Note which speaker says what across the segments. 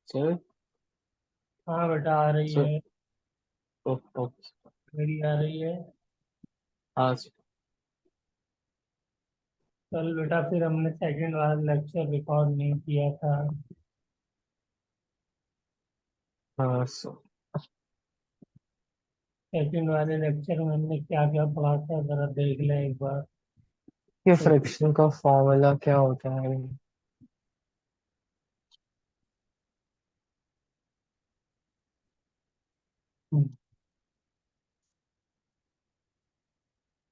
Speaker 1: Sir
Speaker 2: हाँ बेटा आ रही
Speaker 1: सर
Speaker 2: है।
Speaker 1: ओ,
Speaker 2: मेरी आ रही है।
Speaker 1: हाँ सर।
Speaker 2: कल बेटा फिर हमने सेकंड वाला लेक्चर रिकॉर्ड नहीं किया था।
Speaker 1: हाँ सर।
Speaker 2: सेकंड वाले लेक्चर में हमने क्या क्या पढ़ा था जरा देख लें एक बार।
Speaker 1: ये
Speaker 2: तो
Speaker 1: फ्रिक्शन का फॉर्मूला क्या होता है?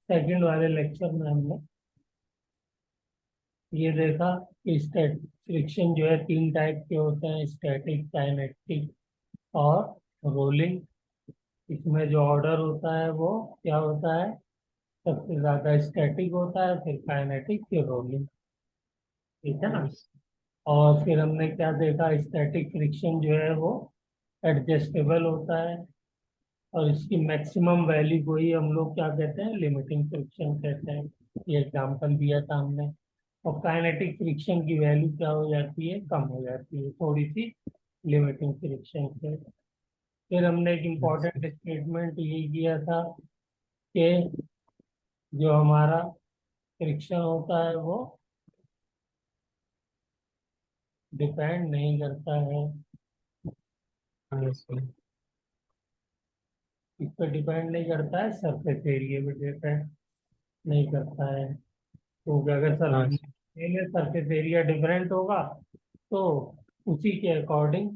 Speaker 2: सेकंड वाले लेक्चर में हमने ये देखा कि स्टैट फ्रिक्शन जो है तीन टाइप के होते हैं, स्टैटिक, काइनेटिक और रोलिंग। इसमें जो ऑर्डर होता है वो क्या होता है? सबसे ज्यादा स्टैटिक होता है, फिर काइनेटिक, फिर रोलिंग। ठीक है ना? और फिर हमने क्या देखा, स्टैटिक फ्रिक्शन जो है वो एडजस्टेबल होता है और इसकी मैक्सिमम वैल्यू को ही हम लोग क्या कहते हैं, लिमिटिंग फ्रिक्शन कहते हैं। ये एग्जांपल दिया था हमने। और काइनेटिक फ्रिक्शन की वैल्यू क्या हो जाती है, कम हो जाती है थोड़ी सी लिमिटिंग फ्रिक्शन से। फिर हमने एक इम्पॉर्टेंट स्टेटमेंट ये किया था कि जो हमारा फ्रिक्शन होता है वो डिपेंड नहीं करता है,
Speaker 1: हाँ सर।
Speaker 2: इस पर डिपेंड नहीं करता है, सरफेस एरिया पे डिपेंड नहीं करता है। क्योंकि अगर
Speaker 1: हाँ सर।
Speaker 2: सरफेस एरिया डिफरेंट होगा तो उसी के अकॉर्डिंग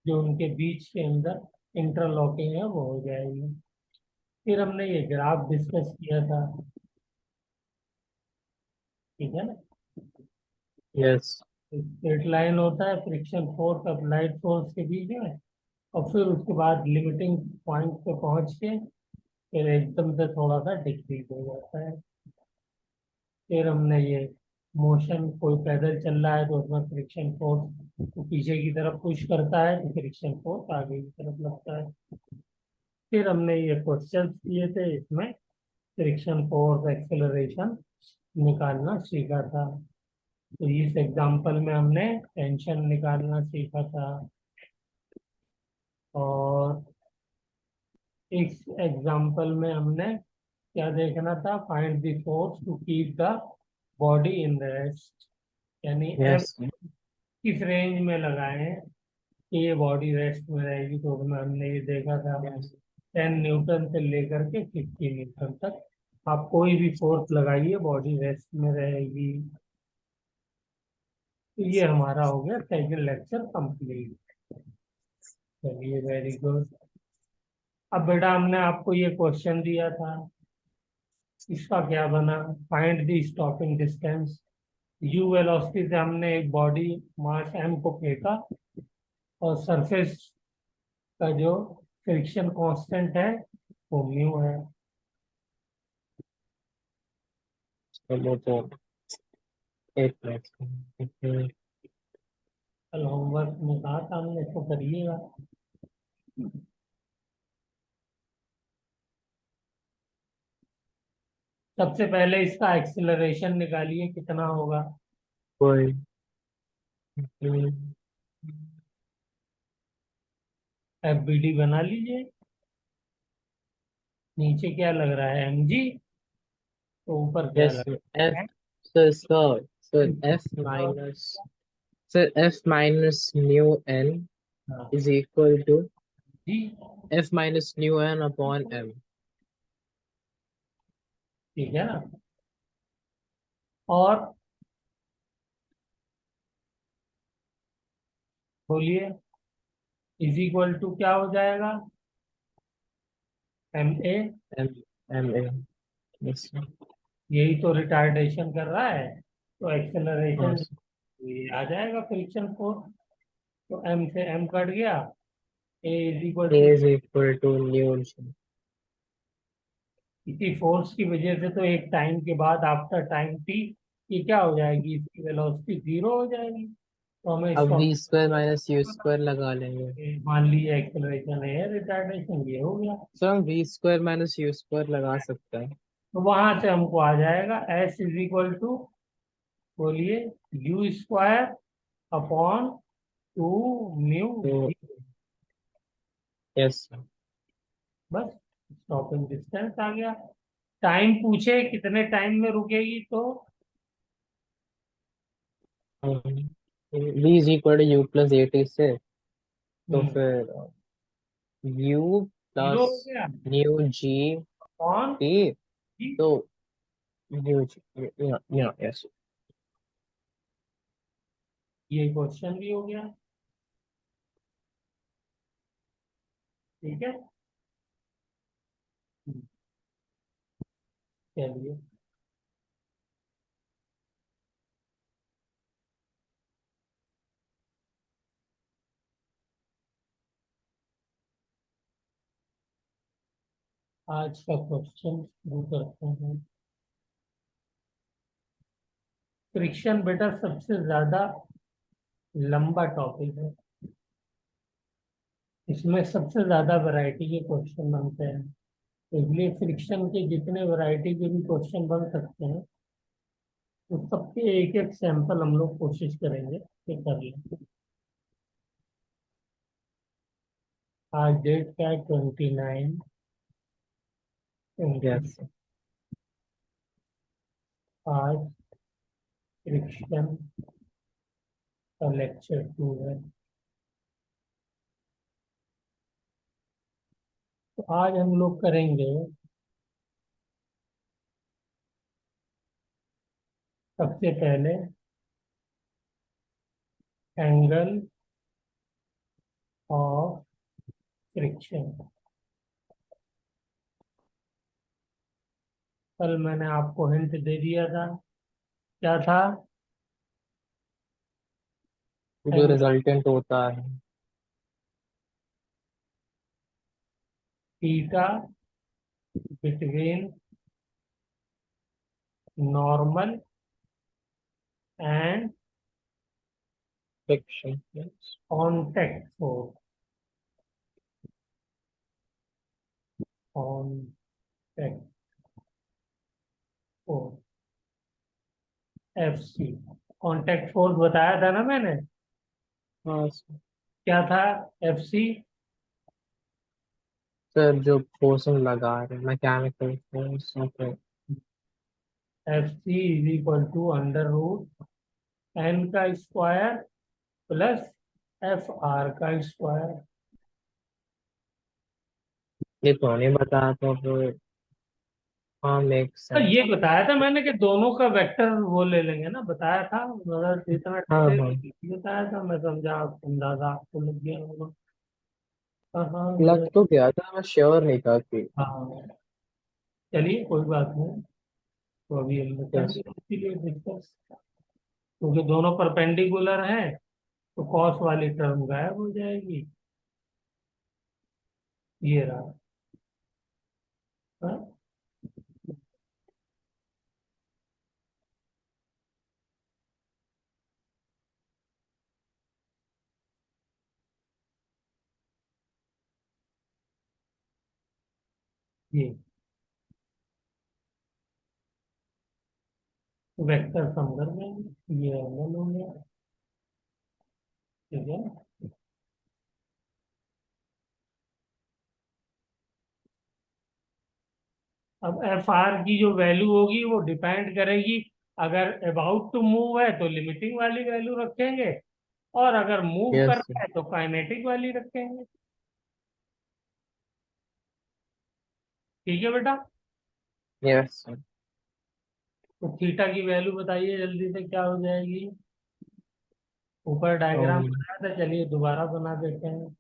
Speaker 2: जो उनके बीच के अंदर इंटरलॉकिंग है वो हो जाएगी। फिर हमने ये ग्राफ डिस्कस किया था। ठीक है ना?
Speaker 1: यस।
Speaker 2: स्ट्रेट लाइन होता है फ्रिक्शन फोर्स अप्लाइड फोर्स के बीच में, और फिर उसके बाद लिमिटिंग पॉइंट पे पहुंच के फिर एकदम से थोड़ा सा डिक्रीज हो जाता है। फिर हमने ये मोशन, कोई पैदल चल रहा है तो उसमें फ्रिक्शन फोर्स को पीछे की तरफ पुश करता है तो फ्रिक्शन फोर्स आगे की तरफ लगता है। फिर हमने ये क्वेश्चन किए थे, इसमें फ्रिक्शन फोर्स एक्सेलरेशन निकालना सीखा था। तो इस एग्जांपल में हमने टेंशन निकालना सीखा था। और इस एग्जांपल में हमने क्या देखना था, find the force to keep the body in rest. यानी एम
Speaker 1: यस।
Speaker 2: किस रेंज में लगाए हैं कि ये बॉडी रेस्ट में रहेगी। तो हमने ये देखा था
Speaker 1: यस।
Speaker 2: 10 न्यूटन से लेकर के 50 न्यूटन तक आप कोई भी फोर्स लगाइए बॉडी रेस्ट में रहेगी। तो ये हमारा हो गया सेकंड लेक्चर कंप्लीट। चलिए, वेरी गुड। अब बेटा हमने आपको ये क्वेश्चन दिया था, इसका क्या बना? Find the stopping distance. You velocity से हमने एक बॉडी मास एम को फेंका और सरफेस का जो फ्रिक्शन कांस्टेंट है वो म्यू है।
Speaker 1: चलो तो एक मिनट।
Speaker 2: कल होमवर्क में कहा था हमने, इसको करिएगा। सबसे पहले इसका एक्सेलरेशन निकालिए, कितना होगा?
Speaker 1: कोई
Speaker 2: एफ बी डी बना लीजिए। नीचे क्या लग रहा है, एम जी, तो ऊपर क्या
Speaker 1: यस
Speaker 2: लग
Speaker 1: एफ।
Speaker 2: रहा है?
Speaker 1: सर एफ
Speaker 2: हाँ।
Speaker 1: Minus sir f minus mu n is equal to
Speaker 2: g.
Speaker 1: F minus mu n upon m.
Speaker 2: ठीक है ना? और बोलिए, इज इक्वल टू क्या हो जाएगा, m a.
Speaker 1: M m a. Yes.
Speaker 2: यही तो रिटार्डेशन कर रहा है, तो
Speaker 1: हाँ
Speaker 2: एक्सेलरेशन
Speaker 1: सर।
Speaker 2: ये आ जाएगा फ्रिक्शन फोर्स। तो एम से एम कट गया, A is equal
Speaker 1: A
Speaker 2: to,
Speaker 1: is equal to mu.
Speaker 2: इसी फोर्स की वजह से तो एक टाइम के बाद आफ्टर टाइम टी ये क्या हो जाएगी, इसकी वेलोसिटी जीरो हो जाएगी। तो हमें
Speaker 1: अब
Speaker 2: इसको
Speaker 1: v square minus u square लगा लेंगे।
Speaker 2: मान लीजिए एक्सेलरेशन है, रिटार्डेशन ये हो गया।
Speaker 1: सर हम v square minus u square लगा सकते हैं।
Speaker 2: तो वहां से हमको आ जाएगा एस इज इक्वल टू, बोलिए, u square upon two mu
Speaker 1: तो
Speaker 2: वी।
Speaker 1: यस
Speaker 2: बस स्टॉपिंग डिस्टेंस आ गया। टाइम पूछे कितने टाइम में रुकेगी तो
Speaker 1: v is equal to u plus 80 से, तो
Speaker 2: हम्म,
Speaker 1: फिर यू
Speaker 2: जीरो
Speaker 1: प्लस
Speaker 2: हो गया
Speaker 1: न्यू जी
Speaker 2: ऑन
Speaker 1: टी,
Speaker 2: जी।
Speaker 1: तो न्यू जी, यस।
Speaker 2: ये क्वेश्चन भी हो गया। ठीक है। हम्म, चलिए। आज का क्वेश्चन शुरू करते हैं। फ्रिक्शन बेटा सबसे ज्यादा लंबा टॉपिक है। इसमें सबसे ज्यादा वैरायटी के क्वेश्चन बनते हैं। इसलिए फ्रिक्शन के जितने वैरायटी के भी क्वेश्चन बन सकते हैं, तो सबके एक एक सैंपल हम लोग कोशिश करेंगे कि कर लें। आज डेट क्या है? 29।
Speaker 1: यस
Speaker 2: आज फ्रिक्शन का लेक्चर 2 है। तो आज हम लोग करेंगे सबसे पहले एंगल ऑफ फ्रिक्शन। कल मैंने आपको हिंट दे दिया था, क्या था?
Speaker 1: जो
Speaker 2: एंगल
Speaker 1: रिजल्टेंट होता है।
Speaker 2: Theta between normal and
Speaker 1: friction, yes.
Speaker 2: Contact force. Contact force f c. Contact force बताया था ना मैंने,
Speaker 1: हाँ
Speaker 2: क्या था? एफ सी
Speaker 1: सर, जो फोर्सिंग लगा रहे mechanical force, okay.
Speaker 2: F c is equal to under root n का स्क्वायर प्लस एफ आर का स्क्वायर।
Speaker 1: ये तो नहीं बताया तो फिर हाँ, मेक
Speaker 2: तो
Speaker 1: सेंस।
Speaker 2: ये बताया था मैंने कि दोनों का वेक्टर वो ले लेंगे ना, बताया था मगर इतना
Speaker 1: हाँ
Speaker 2: डिटेल
Speaker 1: हाँ,
Speaker 2: बताया था, मैं समझा अंदाजा आपको लग गया होगा। हाँ हाँ
Speaker 1: लग तो गया था, मैं श्योर नहीं था कि।
Speaker 2: हाँ, चलिए कोई बात नहीं। तो अभी हम
Speaker 1: यस।
Speaker 2: करेंगे इसीलिए डिस्कस, क्योंकि दोनों परपेंडिकुलर हैं तो कॉस वाली टर्म गायब हो जाएगी। ये रहा। हाँ, ये वेक्टर सम कर देंगे, ये एंगल हो गया। ठीक है। अब एफ आर की जो वैल्यू होगी वो डिपेंड करेगी, अगर अबाउट टू मूव है तो लिमिटिंग वाली वैल्यू रखेंगे, और अगर मूव कर
Speaker 1: यस
Speaker 2: रहा है तो काइनेटिक वाली रखेंगे। ठीक है बेटा।
Speaker 1: यस।
Speaker 2: तो थीटा की वैल्यू बताइए जल्दी से, क्या हो जाएगी? ऊपर डायग्राम बनाया था, चलिए दोबारा बना देते हैं।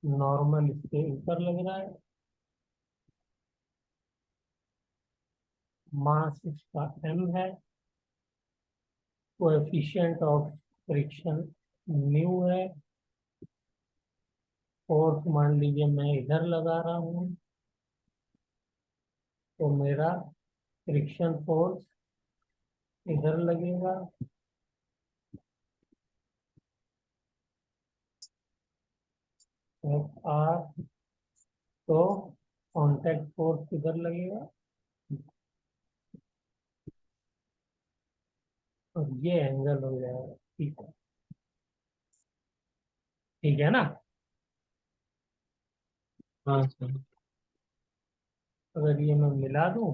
Speaker 2: नॉर्मल इसके ऊपर लग रहा है, मास इसका m है, कोएफिशिएंट ऑफ फ्रिक्शन न्यू है, फोर्स मान लीजिए मैं इधर लगा रहा हूँ, तो मेरा फ्रिक्शन फोर्स इधर लगेगा, एफ आर, तो कांटेक्ट फोर्स किधर लगेगा, और ये एंगल हो जाएगा। ठीक है ना।
Speaker 1: हाँ सर।
Speaker 2: अगर ये मैं मिला दूं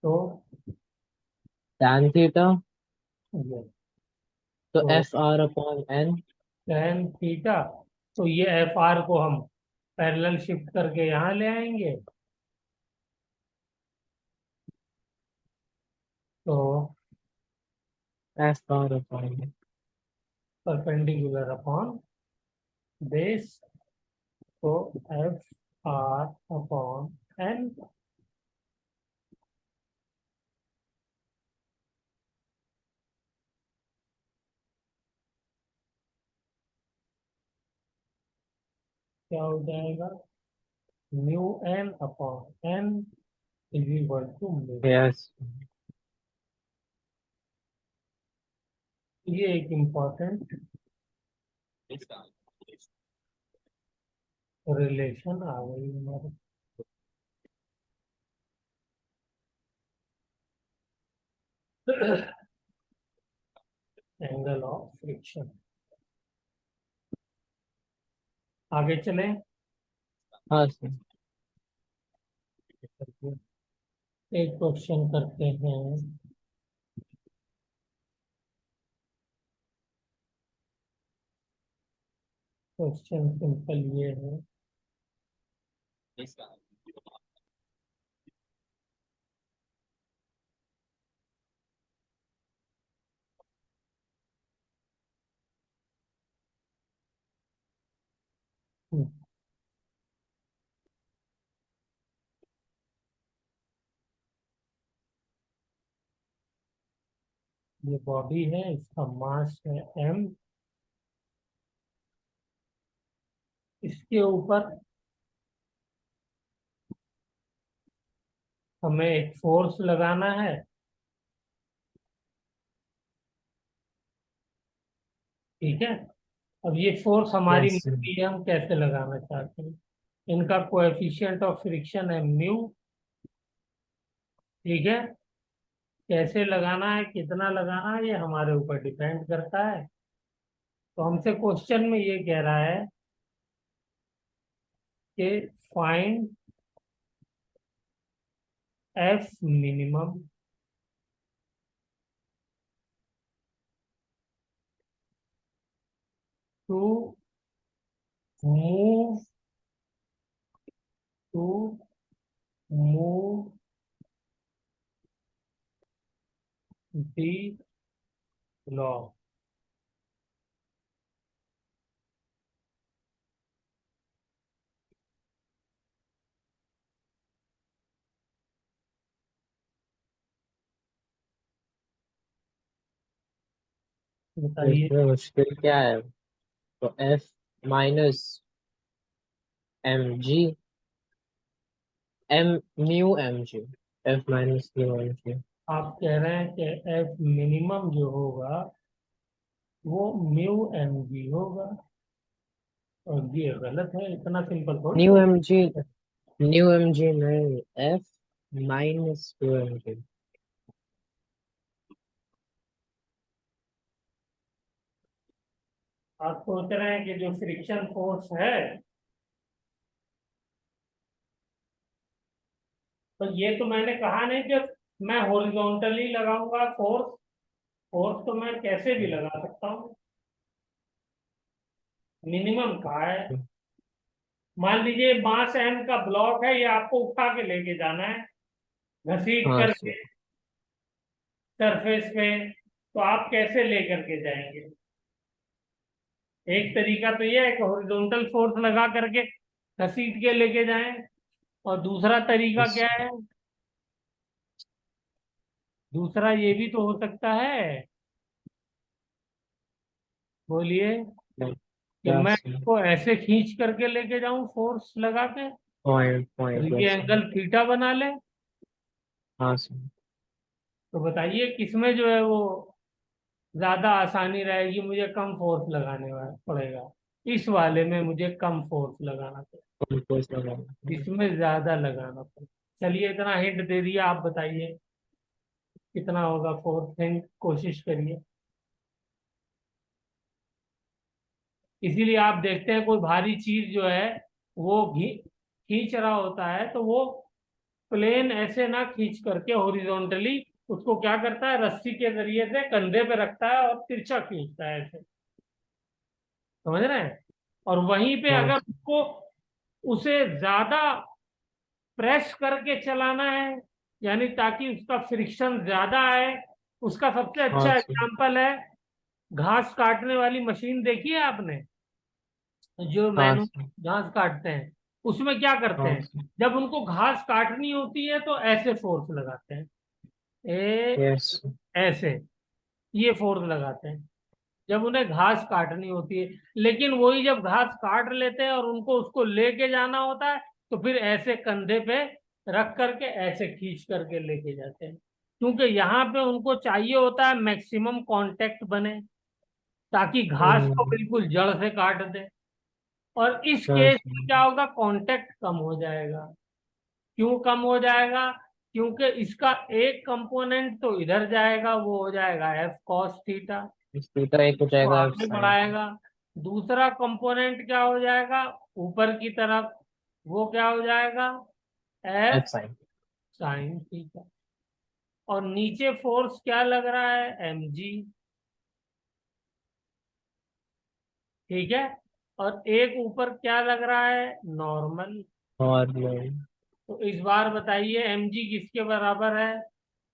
Speaker 2: तो
Speaker 1: tan थीटा,
Speaker 2: ये
Speaker 1: तो
Speaker 2: तो
Speaker 1: f r upon n.
Speaker 2: tan theta, तो ये एफ आर को हम पैरेलल शिफ्ट करके यहाँ ले आएंगे, तो
Speaker 1: f r upon
Speaker 2: perpendicular upon base, तो एफ आर अपॉन एन। क्या हो जाएगा, mu n upon n is equal to mu.
Speaker 1: Yes.
Speaker 2: ये एक इम्पोर्टेंट रिलेशन आ गई हमारे। Angle of friction. आगे चलें।
Speaker 1: हाँ सर।
Speaker 2: एक क्वेश्चन करते हैं। क्वेश्चन सिंपल ये है, ये बॉडी है, इसका मास है m, इसके ऊपर हमें एक फोर्स लगाना है। ठीक है। अब ये फोर्स हमारी
Speaker 1: यस।
Speaker 2: मिलती है, हम कैसे लगाना चाहते हैं। इनका कोएफिशिएंट ऑफ फ्रिक्शन है म्यू। ठीक है। कैसे लगाना है, कितना लगाना है, ये हमारे ऊपर डिपेंड करता है। तो हमसे क्वेश्चन में ये कह रहा है कि find f minimum to move to move the block. बताइए।
Speaker 1: इसमें मुश्किल क्या है? तो f minus m g, m mu M g, f minus mu M G.
Speaker 2: आप कह रहे हैं कि एफ मिनिमम जो होगा वो म्यू एम जी होगा, और ये गलत है, इतना सिंपल थोड़ी
Speaker 1: न्यू
Speaker 2: हो।
Speaker 1: M G, mu M G नहीं, F minus mu M G.
Speaker 2: आप सोच रहे हैं कि जो फ्रिक्शन फोर्स है, तो ये तो मैंने कहा नहीं कि मैं हॉरिजॉन्टली लगाऊंगा फोर्स। फोर्स तो मैं कैसे भी लगा सकता हूँ। मिनिमम कहा है। मान लीजिए बांस एम का ब्लॉक है, ये आपको उठा के लेके जाना है, घसीट
Speaker 1: हाँ सर।
Speaker 2: करके सरफेस पे, तो आप कैसे लेकर के जाएंगे। एक तरीका तो ये है कि हॉरिजॉन्टल फोर्स लगा करके घसीट के लेके जाएं, और दूसरा तरीका
Speaker 1: यस।
Speaker 2: क्या है, दूसरा ये भी तो हो सकता है। बोलिए। कि
Speaker 1: क्या
Speaker 2: मैं
Speaker 1: सर?
Speaker 2: इसको ऐसे खींच करके लेके जाऊं फोर्स लगा के।
Speaker 1: पॉइंट
Speaker 2: ये
Speaker 1: यस सर।
Speaker 2: एंगल थीटा बना ले।
Speaker 1: हाँ सर।
Speaker 2: तो बताइए किसमें जो है वो ज्यादा आसानी रहेगी, मुझे कम फोर्स लगाने वाला पड़ेगा। इस वाले में मुझे कम फोर्स लगाना पड़ेगा,
Speaker 1: फोर्स लगाना।
Speaker 2: इसमें ज्यादा लगाना पड़ेगा। चलिए इतना हिंट दे दिया, आप बताइए कितना होगा फोर्स, हिंट कोशिश करिए। इसीलिए आप देखते हैं कोई भारी चीज जो है वो खींच रहा होता है, तो वो प्लेन ऐसे ना खींच करके हॉरिजॉन्टली उसको क्या करता है, रस्सी के जरिए से कंधे पे रखता है और तिरछा खींचता है ऐसे, समझ रहे हैं। और वहीं पे
Speaker 1: हाँ
Speaker 2: अगर
Speaker 1: सर।
Speaker 2: उसको उसे ज्यादा प्रेस करके चलाना है, यानी ताकि उसका फ्रिक्शन ज्यादा आए, उसका सबसे
Speaker 1: हाँ
Speaker 2: अच्छा
Speaker 1: सर।
Speaker 2: एग्जांपल है घास काटने वाली मशीन, देखी है आपने, जो
Speaker 1: हाँ
Speaker 2: मैनुअल
Speaker 1: सर।
Speaker 2: घास काटते हैं, उसमें क्या करते
Speaker 1: हाँ
Speaker 2: हैं,
Speaker 1: सर।
Speaker 2: जब उनको घास काटनी होती है तो ऐसे फोर्स लगाते हैं, ए
Speaker 1: यस।
Speaker 2: ऐसे, ये फोर्स लगाते हैं जब उन्हें घास काटनी होती है। लेकिन वही जब घास काट लेते हैं और उनको उसको लेके जाना होता है, तो फिर ऐसे कंधे पे रख करके ऐसे खींच करके लेके जाते हैं, क्योंकि यहाँ पे उनको चाहिए होता है मैक्सिमम कांटेक्ट बने, ताकि घास को
Speaker 1: हम्म।
Speaker 2: बिल्कुल जड़ से काट दे। और इस
Speaker 1: हाँ
Speaker 2: केस
Speaker 1: सर।
Speaker 2: में क्या होगा, कांटेक्ट कम हो जाएगा। क्यों कम हो जाएगा, क्योंकि इसका एक कंपोनेंट तो इधर जाएगा, वो हो जाएगा एफ कॉस थीटा,
Speaker 1: इस थीटा एक हो
Speaker 2: वो
Speaker 1: जाएगा एफ
Speaker 2: आगे
Speaker 1: साइन।
Speaker 2: बढ़ाएगा। दूसरा कंपोनेंट क्या हो जाएगा ऊपर की तरफ, वो क्या हो जाएगा
Speaker 1: F
Speaker 2: F
Speaker 1: sine.
Speaker 2: Sine theta. और नीचे फोर्स क्या लग रहा है, एम जी, ठीक है। और एक ऊपर क्या लग रहा है, नॉर्मल।
Speaker 1: और
Speaker 2: तो इस बार बताइए एम जी किसके बराबर है,
Speaker 1: f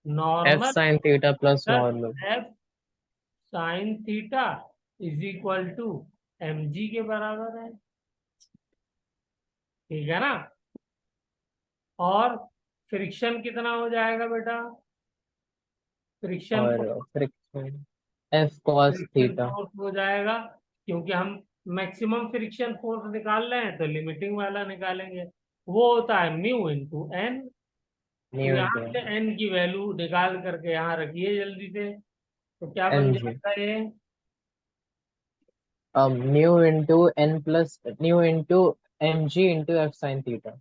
Speaker 2: normal
Speaker 1: sine theta plus
Speaker 2: plus
Speaker 1: normal.
Speaker 2: F sine theta is equal to m g के बराबर है, ठीक है ना। और फ्रिक्शन कितना हो जाएगा बेटा, फ्रिक्शन
Speaker 1: और friction F cos
Speaker 2: friction
Speaker 1: theta.
Speaker 2: Force हो जाएगा, क्योंकि हम मैक्सिमम फ्रिक्शन फोर्स निकाल रहे हैं तो लिमिटिंग वाला निकालेंगे, वो होता है म्यू इंटू एन। तो
Speaker 1: न्यू
Speaker 2: यहाँ
Speaker 1: इंटू
Speaker 2: से एन की वैल्यू निकाल करके यहाँ रखिए जल्दी से, तो क्या
Speaker 1: एम
Speaker 2: बन
Speaker 1: जी।
Speaker 2: जाएगा ये,
Speaker 1: mu into N plus mu into M G into F sine theta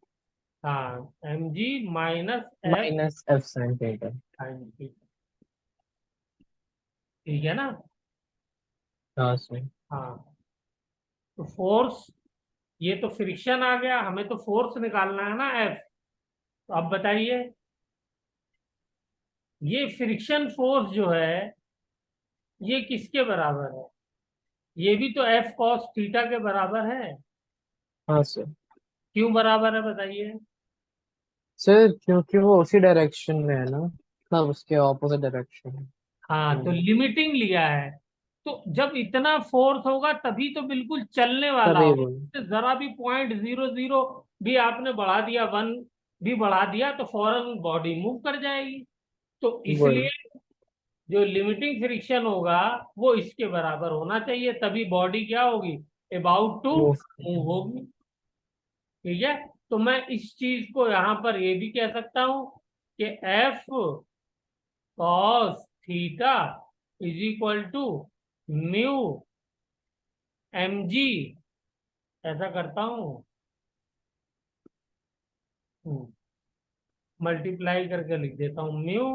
Speaker 2: हाँ एम जी minus F
Speaker 1: minus F sine theta.
Speaker 2: Sine theta, ठीक है ना।
Speaker 1: हाँ सर।
Speaker 2: हाँ, तो फोर्स, ये तो फ्रिक्शन आ गया, हमें तो फोर्स निकालना है ना एफ। तो अब बताइए ये फ्रिक्शन फोर्स जो है ये किसके बराबर है, ये भी तो एफ कॉस थीटा के बराबर है।
Speaker 1: हाँ सर।
Speaker 2: क्यों बराबर है बताइए।
Speaker 1: सर क्योंकि वो उसी डायरेक्शन में है ना, मतलब उसके ऑपोजिट डायरेक्शन में।
Speaker 2: हाँ तो लिमिटिंग लिया है, तो जब इतना फोर्स होगा तभी तो बिल्कुल चलने वाला
Speaker 1: तभी
Speaker 2: होगा।
Speaker 1: वो
Speaker 2: तो जरा भी 0.00 भी आपने बढ़ा दिया, वन भी बढ़ा दिया तो फौरन बॉडी मूव कर जाएगी। तो
Speaker 1: वही
Speaker 2: इसलिए जो लिमिटिंग फ्रिक्शन होगा वो इसके बराबर होना चाहिए, तभी बॉडी क्या होगी, अबाउट टू
Speaker 1: वो
Speaker 2: मूव होगी, ठीक है। तो मैं इस चीज को यहां पर ये भी कह सकता हूं कि f cos theta is equal to mu M g, ऐसा करता हूं, मल्टीप्लाई करके लिख देता हूं mu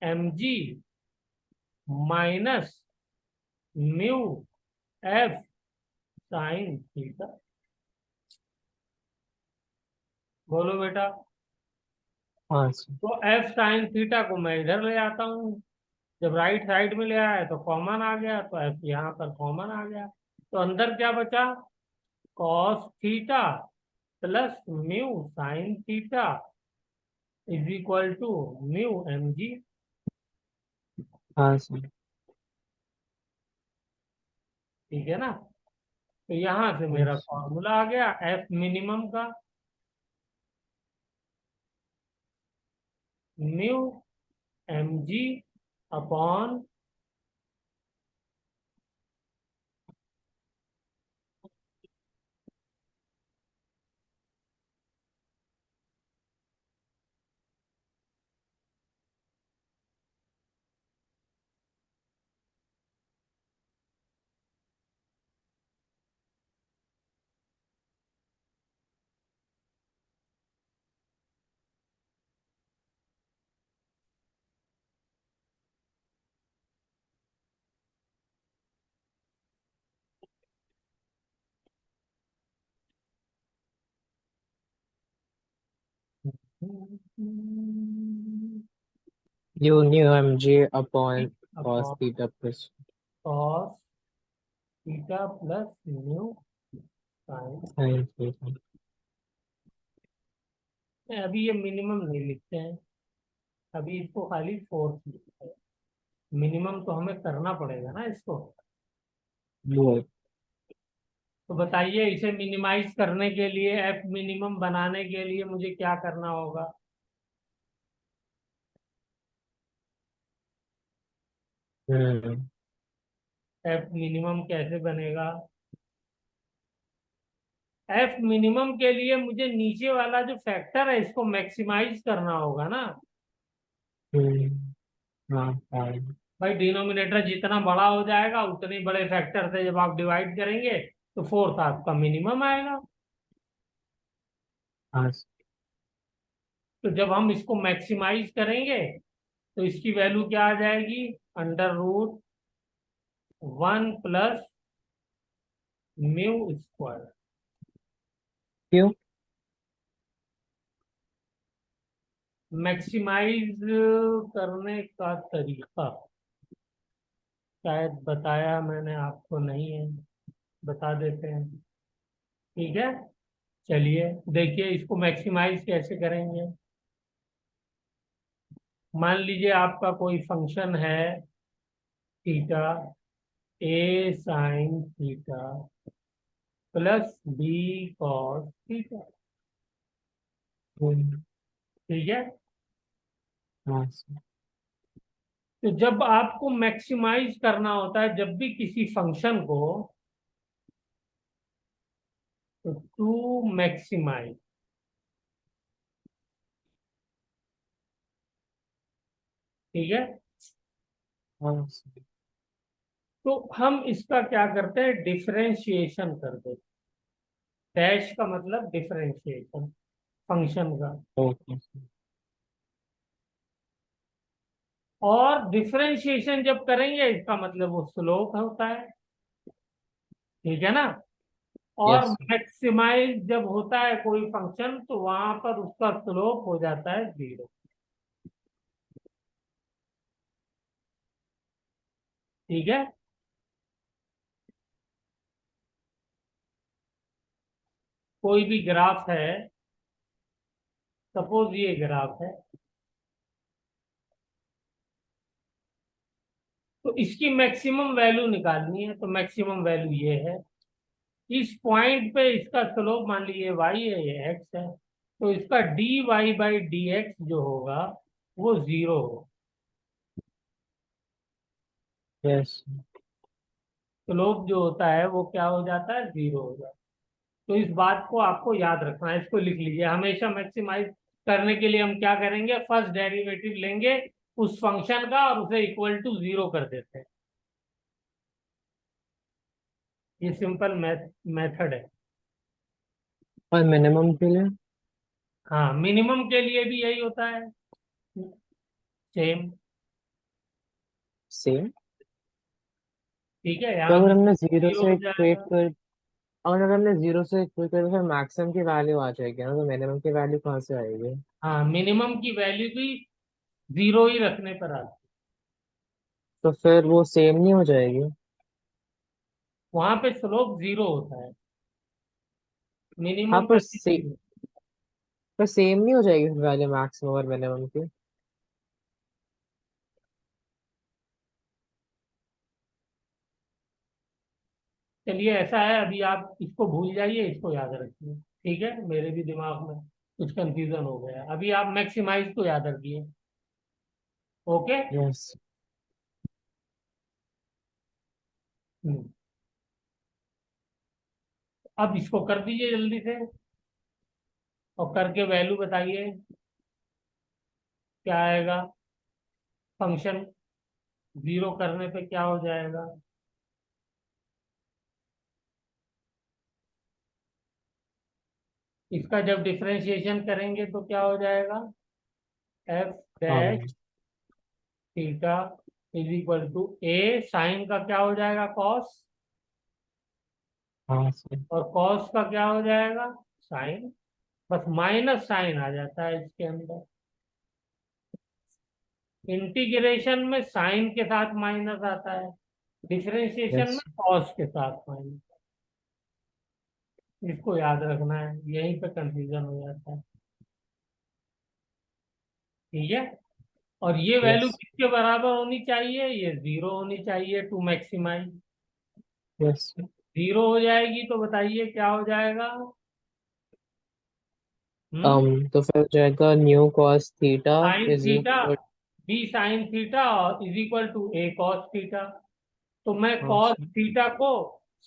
Speaker 2: M G minus mu f sine theta. बोलो बेटा।
Speaker 1: हाँ सर।
Speaker 2: तो एफ साइन थीटा को मैं इधर ले आता हूँ, जब राइट साइड में ले आया तो कॉमन आ गया, तो एफ यहाँ पर कॉमन आ गया, तो अंदर क्या बचा, cos theta plus mu sine theta is equal to mu M g,
Speaker 1: हाँ सर।
Speaker 2: ठीक है ना। तो यहां से मेरा
Speaker 1: अच्छा।
Speaker 2: फॉर्मूला आ गया एफ मिनिमम का, mu M g upon
Speaker 1: You knew mj upon cos
Speaker 2: अपॉन
Speaker 1: theta plus
Speaker 2: cos theta plus mu sine.
Speaker 1: sin theta.
Speaker 2: अभी ये मिनिमम नहीं लिखते हैं, अभी इसको खाली फोर्स लिखते हैं। मिनिमम तो हमें करना पड़ेगा ना इसको।
Speaker 1: Right.
Speaker 2: तो बताइए, इसे मिनिमाइज करने के लिए, एफ मिनिमम बनाने के लिए मुझे क्या करना होगा?
Speaker 1: Hmm.
Speaker 2: एफ मिनिमम कैसे बनेगा? एफ मिनिमम के लिए मुझे नीचे वाला जो फैक्टर है इसको मैक्सिमाइज करना होगा ना।
Speaker 1: Hmm. हाँ fine.
Speaker 2: भाई डिनोमिनेटर जितना बड़ा हो जाएगा उतने बड़े फैक्टर से जब आप डिवाइड करेंगे तो फोर्थ आपका मिनिमम आएगा।
Speaker 1: हाँ
Speaker 2: तो जब हम इसको मैक्सिमाइज करेंगे तो इसकी वैल्यू क्या आ जाएगी? Under root 1 plus mu square.
Speaker 1: क्यों?
Speaker 2: मैक्सिमाइज करने का तरीका शायद बताया मैंने आपको नहीं है, बता देते हैं। ठीक है, चलिए देखिए इसको मैक्सिमाइज कैसे करेंगे। मान लीजिए आपका कोई फंक्शन है theta, A sine theta plus B cos theta.
Speaker 1: Hmm.
Speaker 2: ठीक है,
Speaker 1: हाँ
Speaker 2: तो जब आपको मैक्सिमाइज करना होता है जब भी किसी फंक्शन को, तो टू मैक्सिमाइज, ठीक है,
Speaker 1: हाँ
Speaker 2: तो हम इसका क्या करते हैं? डिफरेंशिएशन कर देते हैं। डैश का मतलब डिफरेंशिएशन फंक्शन का।
Speaker 1: ओके.
Speaker 2: और डिफरेंशिएशन जब करेंगे इसका मतलब वो स्लोप होता है, ठीक है ना। और
Speaker 1: यस.
Speaker 2: मैक्सिमाइज जब होता है कोई फंक्शन तो वहां पर उसका स्लोप हो जाता है 0। ठीक है, कोई भी ग्राफ है, सपोज ये ग्राफ है, तो इसकी मैक्सिमम वैल्यू निकालनी है, तो मैक्सिमम वैल्यू ये है। इस पॉइंट पे इसका स्लोप मान लीजिए y है, ये x है, तो इसका dy/dx जो होगा वो 0 हो।
Speaker 1: यस.
Speaker 2: स्लोप जो होता है वो क्या हो जाता है? 0 हो जाता है। तो इस बात को आपको याद रखना है, इसको लिख लीजिए। हमेशा मैक्सिमाइज करने के लिए हम क्या करेंगे? फर्स्ट डेरिवेटिव लेंगे उस फंक्शन का और उसे इक्वल टू 0 कर देते हैं। ये सिंपल मेथड है।
Speaker 1: और मिनिमम के लिए?
Speaker 2: हाँ, मिनिमम के लिए भी यही होता है, सेम।
Speaker 1: सेम.
Speaker 2: ठीक है,
Speaker 1: तो
Speaker 2: यहाँ
Speaker 1: अगर
Speaker 2: भी
Speaker 1: हमने जीरो
Speaker 2: 0
Speaker 1: से
Speaker 2: हो
Speaker 1: इक्वेट
Speaker 2: जाएगा।
Speaker 1: कर और अगर हमने जीरो से इक्वेट कर तो फिर मैक्सिमम की वैल्यू आ जाएगी ना, तो मिनिमम की वैल्यू कहाँ से आएगी?
Speaker 2: हाँ, मिनिमम की वैल्यू भी 0 ही रखने पर आती
Speaker 1: तो फिर वो सेम नहीं हो जाएगी?
Speaker 2: है। वहां पे स्लोप 0 होता है,
Speaker 1: हाँ
Speaker 2: मिनिमम वैल्यू 0।
Speaker 1: पर सेम नहीं हो जाएगी वैल्यू मैक्सिमम और मिनिमम की?
Speaker 2: चलिए ऐसा है, अभी आप इसको भूल जाइए, इसको याद रखिए। ठीक है, मेरे भी दिमाग में कुछ कंफ्यूजन हो गया। अभी आप मैक्सिमाइज को याद रखिए। ओके।
Speaker 1: यस.
Speaker 2: हम्म, अब इसको कर दीजिए जल्दी से और करके वैल्यू बताइए क्या आएगा। फंक्शन 0 करने पे क्या हो जाएगा? इसका जब डिफरेंशिएशन करेंगे तो क्या हो जाएगा? एफ
Speaker 1: हाँ
Speaker 2: dash theta is equal to a sine का क्या हो जाएगा? कॉस।
Speaker 1: हाँ सर.
Speaker 2: और कॉस का क्या हो जाएगा? साइन। बस माइनस साइन आ जाता है इसके अंदर। इंटीग्रेशन में साइन के साथ माइनस आता है, डिफरेंशिएशन में
Speaker 1: यस
Speaker 2: कॉस के साथ माइनस। इसको याद रखना है, यहीं पे कंफ्यूजन हो जाता है। ठीक है। और ये वैल्यू
Speaker 1: यस
Speaker 2: किसके बराबर होनी चाहिए? ये जीरो होनी चाहिए टू मैक्सिमाइज।
Speaker 1: यस।
Speaker 2: जीरो हो जाएगी तो बताइए क्या हो जाएगा? हम्म।
Speaker 1: तो फिर हो जाएगा mu cos theta
Speaker 2: sine
Speaker 1: is
Speaker 2: theta,
Speaker 1: equal.
Speaker 2: B sine theta is equal to a cos theta. तो मैं
Speaker 1: हाँ
Speaker 2: कॉस
Speaker 1: सर।
Speaker 2: थीटा को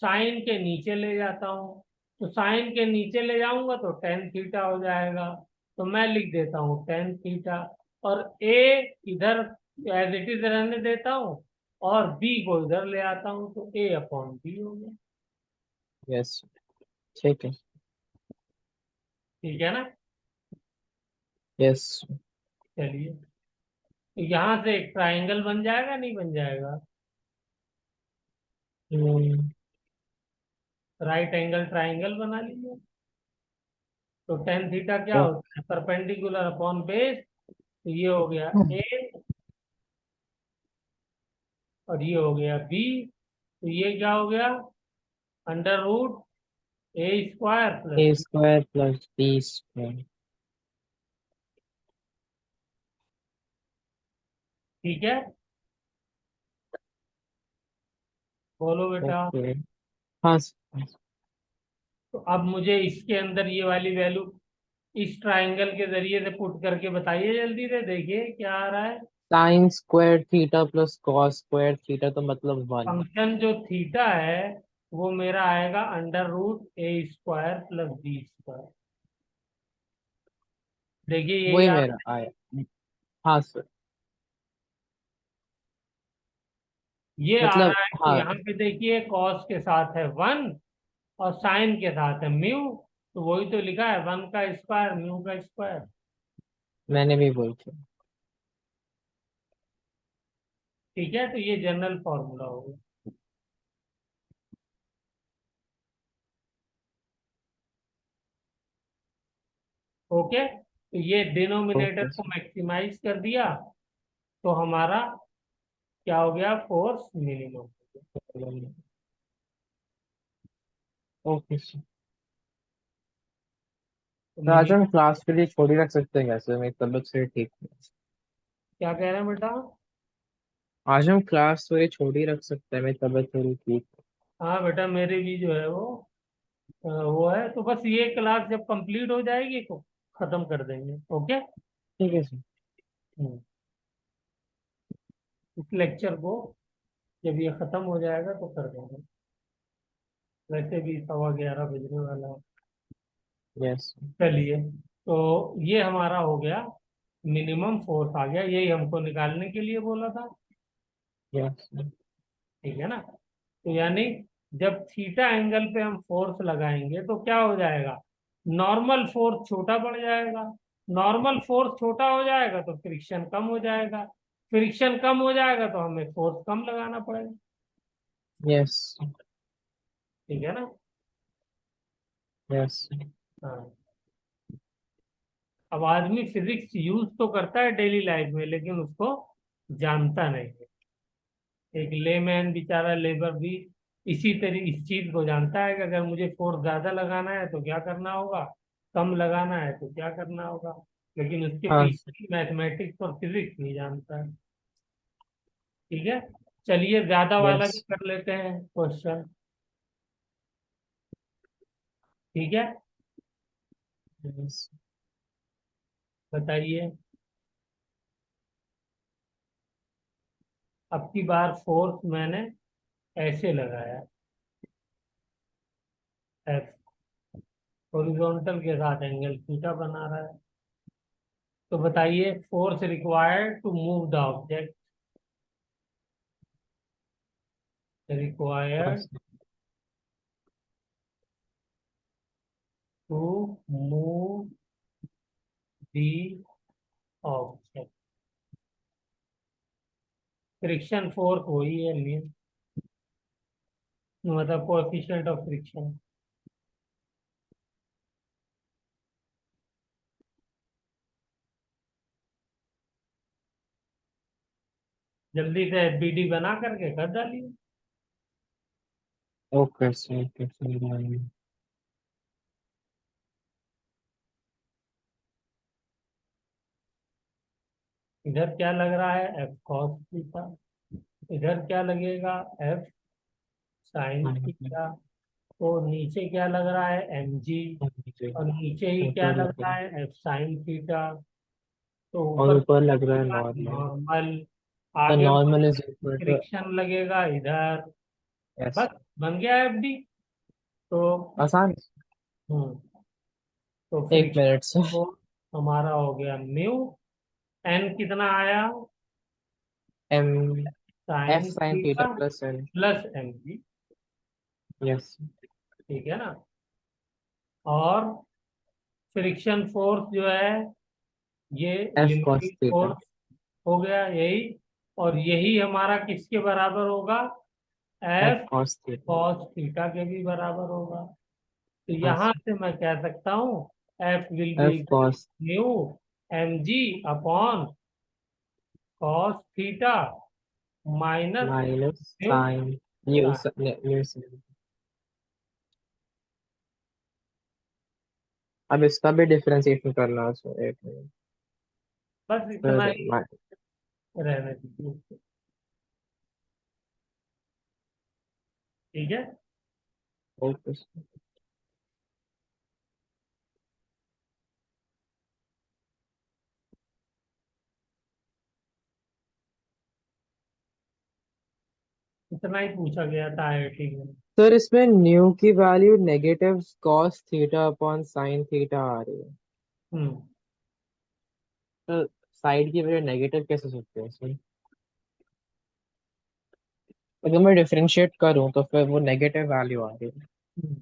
Speaker 2: साइन के नीचे ले जाता हूँ, तो साइन के नीचे ले जाऊंगा तो टेन थीटा हो जाएगा। तो मैं लिख देता हूँ टेन थीटा, और ए इधर एज इट इज रहने देता हूँ, और बी को इधर ले आता हूँ, तो ए अपॉन बी हो गया।
Speaker 1: यस ठीक है।
Speaker 2: ठीक है ना?
Speaker 1: यस।
Speaker 2: चलिए, तो यहाँ से एक ट्राइंगल बन जाएगा, नहीं बन जाएगा? राइट एंगल ट्राइंगल बना लीजिए। तो टेन थीटा क्या होता है? Perpendicular upon base. तो ये हो गया ए, और ये हो गया बी। तो ये क्या हो गया? Under root a square plus
Speaker 1: a
Speaker 2: b.
Speaker 1: Square plus b square.
Speaker 2: ठीक है, बोलो बेटा।
Speaker 1: ओके। हाँ sir।
Speaker 2: तो अब मुझे इसके अंदर ये वाली वैल्यू इस ट्राइंगल के जरिए से पुट करके बताइए जल्दी से, देखिए क्या आ रहा है।
Speaker 1: Sine square theta plus cos square theta तो मतलब 1।
Speaker 2: फंक्शन जो थीटा है वो मेरा आएगा under root a square plus b square. देखिए यही
Speaker 1: वही
Speaker 2: आ
Speaker 1: मेरा
Speaker 2: रहा
Speaker 1: आया। हाँ सर।
Speaker 2: है, ये आ
Speaker 1: मतलब
Speaker 2: रहा है। तो
Speaker 1: हाँ।
Speaker 2: यहाँ पे देखिए कॉस के साथ है वन, और साइन के साथ है म्यू। तो वही तो लिखा है, वन का स्क्वायर म्यू का स्क्वायर।
Speaker 1: मैंने भी बोल किया।
Speaker 2: ठीक है, तो ये जनरल फॉर्मूला होगा। ओके, तो ये डिनोमिनेटर
Speaker 1: ओके
Speaker 2: को
Speaker 1: सर।
Speaker 2: मैक्सिमाइज कर दिया, तो हमारा क्या हो गया? Force minimum.
Speaker 1: Okay sir.
Speaker 2: तो
Speaker 1: तो आज हम
Speaker 2: मिनिमम।
Speaker 1: क्लास के लिए छोड़ी रख सकते हैं कैसे? मेरी तबीयत से ठीक है।
Speaker 2: क्या कह रहे हैं बेटा?
Speaker 1: आज हम क्लास थोड़ी छोड़ी रख सकते हैं, मेरी तबीयत थोड़ी ठीक है।
Speaker 2: हाँ बेटा, मेरे भी जो है वो है, तो बस ये क्लास जब कंप्लीट हो जाएगी तो खत्म कर देंगे। ओके।
Speaker 1: ठीक है सर।
Speaker 2: हम्म, इस लेक्चर को जब ये खत्म हो जाएगा तो कर देंगे। वैसे भी 11:15 बजने वाला है।
Speaker 1: यस।
Speaker 2: चलिए, तो ये हमारा हो गया, मिनिमम फोर्स आ गया, यही हमको निकालने के लिए बोला था।
Speaker 1: यस।
Speaker 2: ठीक है ना? तो यानी जब थीटा एंगल पे हम फोर्स लगाएंगे तो क्या हो जाएगा? नॉर्मल फोर्स छोटा पड़ जाएगा। नॉर्मल फोर्स छोटा हो जाएगा तो फ्रिक्शन कम हो जाएगा। फ्रिक्शन कम हो जाएगा तो हमें फोर्स कम लगाना पड़ेगा।
Speaker 1: यस।
Speaker 2: ठीक है ना?
Speaker 1: यस।
Speaker 2: हाँ। अब आदमी फिजिक्स यूज तो करता है डेली लाइफ में, लेकिन उसको जानता नहीं है। एक लेमैन बेचारा लेबर भी इस चीज को जानता है कि अगर मुझे फोर्स ज्यादा लगाना है तो क्या करना होगा, कम लगाना है तो क्या करना होगा, लेकिन उसके
Speaker 1: हाँ सर।
Speaker 2: पीछे मैथमेटिक्स और फिजिक्स नहीं जानता है। ठीक है, चलिए ज्यादा वाला
Speaker 1: यस।
Speaker 2: भी कर लेते हैं क्वेश्चन। ठीक है,
Speaker 1: यस।
Speaker 2: बताइए। अब की बार फोर्स मैंने ऐसे लगाया, एफ, हॉरिजॉन्टल के साथ एंगल थीटा बना रहा है। तो बताइए force required to move the object,
Speaker 1: हाँ
Speaker 2: required
Speaker 1: सर।
Speaker 2: to move the object। Friction force वही है, मीन मतलब कोएफिशिएंट ऑफ फ्रिक्शन। जल्दी से एफबीडी बना करके कर डालिए।
Speaker 1: Okay sir, okay sir.
Speaker 2: इधर क्या लग रहा है, एफ कॉस थीटा। इधर क्या लगेगा, एफ साइन थीटा। तो नीचे क्या लग रहा है, एम जी। और नीचे ही क्या
Speaker 1: ऊपर
Speaker 2: लग
Speaker 1: लग
Speaker 2: रहा
Speaker 1: रहा है,
Speaker 2: है, एफ साइन थीटा। तो
Speaker 1: और
Speaker 2: ऊपर
Speaker 1: ऊपर
Speaker 2: क्या
Speaker 1: लग रहा है
Speaker 2: लगेगा,
Speaker 1: नॉर्मल।
Speaker 2: नॉर्मल।
Speaker 1: द
Speaker 2: आगे
Speaker 1: normal is equal to
Speaker 2: friction लगेगा इधर।
Speaker 1: एस।
Speaker 2: बस बन गया एफ डी। तो
Speaker 1: आसान।
Speaker 2: हम्म तो
Speaker 1: एक
Speaker 2: फ्रिक्शन
Speaker 1: मिनट से।
Speaker 2: को हमारा हो गया म्यू। एन कितना आया,
Speaker 1: m f
Speaker 2: sine
Speaker 1: sine theta
Speaker 2: theta
Speaker 1: plus n.
Speaker 2: Plus m g.
Speaker 1: Yes.
Speaker 2: ठीक है ना। और फ्रिक्शन फोर्स जो है, ये
Speaker 1: f cos
Speaker 2: limiting
Speaker 1: theta.
Speaker 2: Force हो गया यही। और यही हमारा किसके बराबर होगा,
Speaker 1: f
Speaker 2: f
Speaker 1: cos theta.
Speaker 2: Cos theta के भी बराबर होगा। तो
Speaker 1: हाँ
Speaker 2: यहां
Speaker 1: सर।
Speaker 2: से मैं कह सकता हूँ f will be
Speaker 1: f cos
Speaker 2: mu M g upon cos theta minus
Speaker 1: minus
Speaker 2: mu
Speaker 1: sine mu
Speaker 2: sine.
Speaker 1: Mu sine. अब इसका भी डिफरेंशिएशन करना है सर, एक मिनट।
Speaker 2: बस इतना
Speaker 1: फिर
Speaker 2: ही रहने दीजिए। ठीक है।
Speaker 1: ओके।
Speaker 2: इतना ही पूछा गया था आईआईटी में।
Speaker 1: सर इसमें न्यू की value negative cos theta upon sine theta आ रही है।
Speaker 2: हम्म
Speaker 1: तो साइड की वैल्यू नेगेटिव कैसे हो सकते हैं सर? अगर मैं डिफरेंशिएट करूं तो फिर वो नेगेटिव वैल्यू आ रही है।
Speaker 2: हम्म।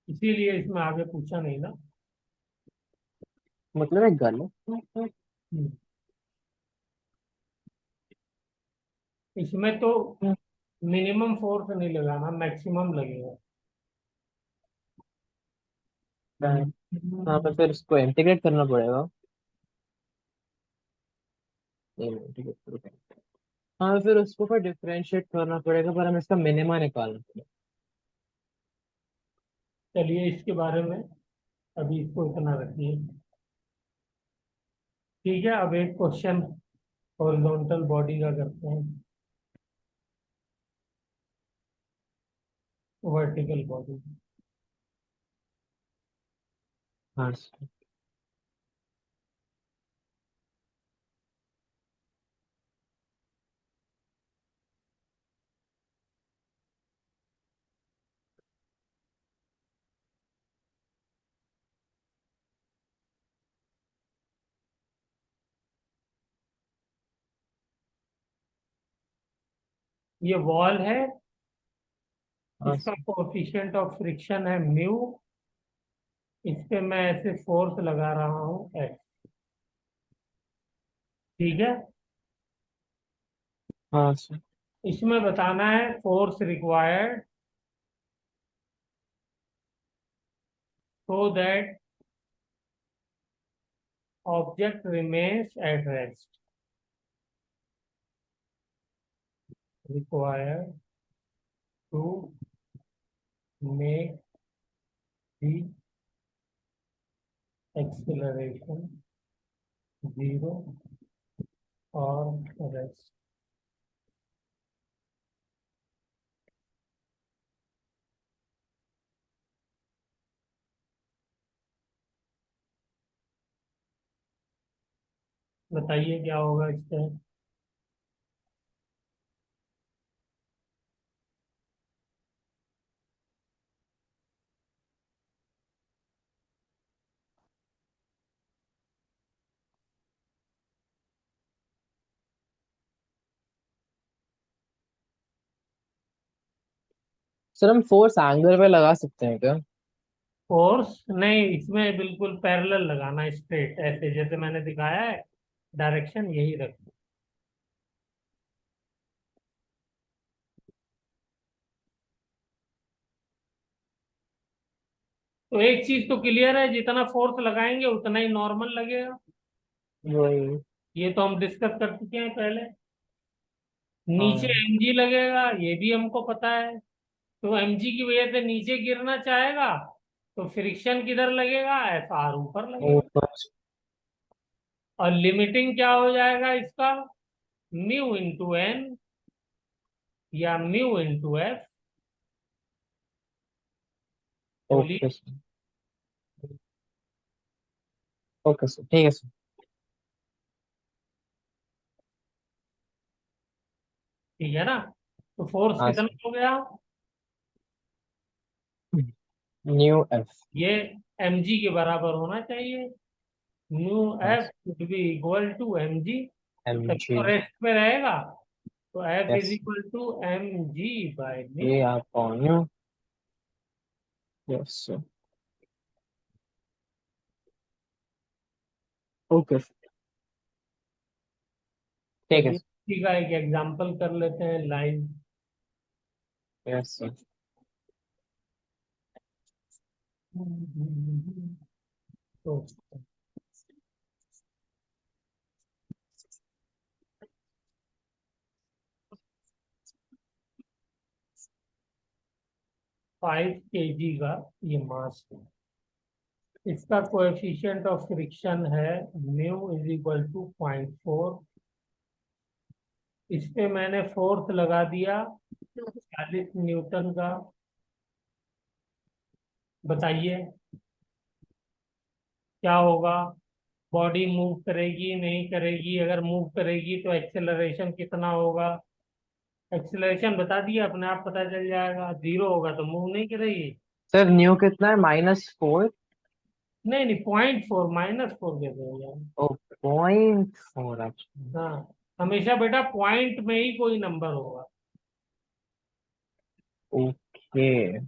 Speaker 2: इसीलिए इसमें आगे पूछा नहीं ना।
Speaker 1: मतलब है गलत।
Speaker 2: हम्म। इसमें तो मिनिमम फोर्स नहीं लगाना, मैक्सिमम लगेगा।
Speaker 1: हाँ, तो फिर इसको इंटीग्रेट करना पड़ेगा। नहीं नहीं, ठीक है ठीक है। हाँ, फिर उसको फिर डिफरेंशिएट करना पड़ेगा, पर हमें इसका मिनिमा निकालना पड़ेगा।
Speaker 2: चलिए इसके बारे में अभी इसको इतना रखिए। ठीक है, अब एक क्वेश्चन हॉरिजॉन्टल बॉडी का करते हैं, वर्टिकल बॉडी।
Speaker 1: हाँ सर।
Speaker 2: ये वॉल है,
Speaker 1: हाँ
Speaker 2: इसका
Speaker 1: सर।
Speaker 2: कोएफिशिएंट ऑफ फ्रिक्शन है म्यू। इस पे मैं ऐसे फोर्स लगा रहा हूँ एक्स। ठीक है।
Speaker 1: हाँ सर।
Speaker 2: इसमें बताना है force required so that object remains at rest. Required to make the acceleration zero और रेस्ट। बताइए क्या होगा इससे।
Speaker 1: सर हम फोर्स एंगल पे लगा सकते हैं क्या?
Speaker 2: फोर्स नहीं, इसमें बिल्कुल पैरेलल लगाना, स्ट्रेट ऐसे जैसे मैंने दिखाया है। डायरेक्शन यही रखो। तो एक चीज तो क्लियर है, जितना फोर्स लगाएंगे उतना ही नॉर्मल लगेगा।
Speaker 1: वही।
Speaker 2: ये तो हम डिस्कस कर चुके हैं पहले। नीचे
Speaker 1: हाँ
Speaker 2: mg लगेगा, ये भी हमको पता है। तो mg की वजह से नीचे गिरना चाहेगा, तो फ्रिक्शन किधर लगेगा, Fr ऊपर लगेगा।
Speaker 1: ऊपर।
Speaker 2: और लिमिटिंग क्या हो जाएगा इसका, म्यू इंटू एन या म्यू इंटू एफ। बोलिए।
Speaker 1: Okay sir. ओके सर, ठीक है सर।
Speaker 2: ठीक है ना। तो फोर्स
Speaker 1: हाँ
Speaker 2: कितना
Speaker 1: सर।
Speaker 2: हो गया,
Speaker 1: न्यू एफ।
Speaker 2: ये mg के बराबर होना चाहिए। म्यू
Speaker 1: हाँ
Speaker 2: f should be equal to mg,
Speaker 1: m
Speaker 2: तभी
Speaker 1: जी।
Speaker 2: तो रेस्ट में रहेगा। तो f is
Speaker 1: yes.
Speaker 2: Equal to mg by mu.
Speaker 1: ये आप mu. Yes sir. Okay sir, ठीक है
Speaker 2: चलिए
Speaker 1: सर।
Speaker 2: इसी का एक एग्जांपल कर लेते हैं लाइव।
Speaker 1: Yes sir.
Speaker 2: तो 5 kg का ये मास है, इसका कोएफिशिएंट ऑफ फ्रिक्शन है म्यू इज इक्वल टू 0.4। इस पे मैंने फोर्स लगा दिया 40 न्यूटन का। बताइए क्या होगा, बॉडी मूव करेगी नहीं करेगी, अगर मूव करेगी तो एक्सेलरेशन कितना होगा। एक्सेलरेशन बता दिया, अपने आप पता चल जाएगा। जीरो होगा तो मूव नहीं करेगी।
Speaker 1: सर न्यू कितना है, -4?
Speaker 2: नहीं नहीं, 0.4, -4 कैसे हो जाएगा।
Speaker 1: ओ, 0.4। अच्छा।
Speaker 2: हाँ, हमेशा बेटा पॉइंट में ही कोई नंबर होगा।
Speaker 1: ओके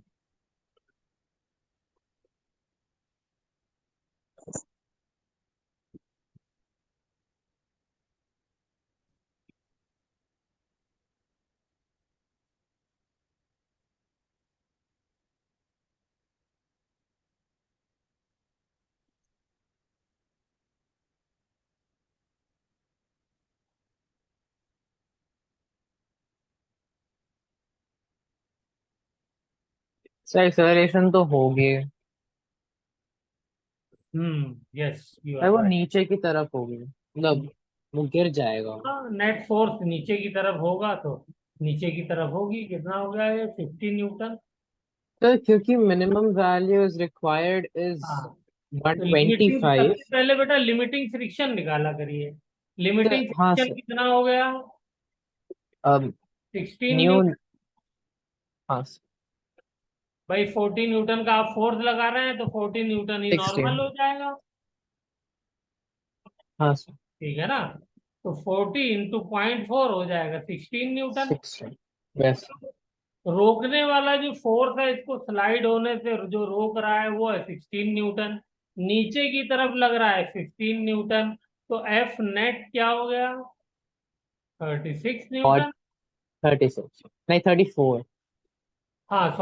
Speaker 1: सर, एक्सेलरेशन तो होगी।
Speaker 2: यस यू
Speaker 1: सर
Speaker 2: आर
Speaker 1: वो
Speaker 2: राइट।
Speaker 1: नीचे की तरफ होगी, मतलब वो गिर जाएगा।
Speaker 2: हाँ, नेट फोर्स नीचे की तरफ होगा तो नीचे की तरफ होगी। कितना हो गया ये, 50 न्यूटन।
Speaker 1: सर क्योंकि minimum value is required is
Speaker 2: हाँ, तो लिमिटिंग
Speaker 1: 125।
Speaker 2: सबसे पहले बेटा लिमिटिंग फ्रिक्शन निकाला करिए।
Speaker 1: सर
Speaker 2: लिमिटिंग
Speaker 1: हाँ
Speaker 2: फ्रिक्शन
Speaker 1: सर।
Speaker 2: कितना हो गया,
Speaker 1: अब
Speaker 2: 16
Speaker 1: न्यू।
Speaker 2: न्यूटन।
Speaker 1: हाँ सर।
Speaker 2: भाई 14 न्यूटन का आप फोर्स लगा रहे हैं तो 14 न्यूटन ही
Speaker 1: 16।
Speaker 2: नॉर्मल हो जाएगा।
Speaker 1: हाँ सर।
Speaker 2: ठीक है ना। तो 40 × 0.4 हो जाएगा 16 न्यूटन।
Speaker 1: 16। यस।
Speaker 2: रोकने वाला जो फोर्स है इसको स्लाइड होने से जो रोक रहा है वो है 16 न्यूटन। नीचे की तरफ लग रहा है 15 न्यूटन। तो एफ नेट क्या हो गया, 36
Speaker 1: और
Speaker 2: न्यूटन।
Speaker 1: 36, नहीं 34।
Speaker 2: हाँ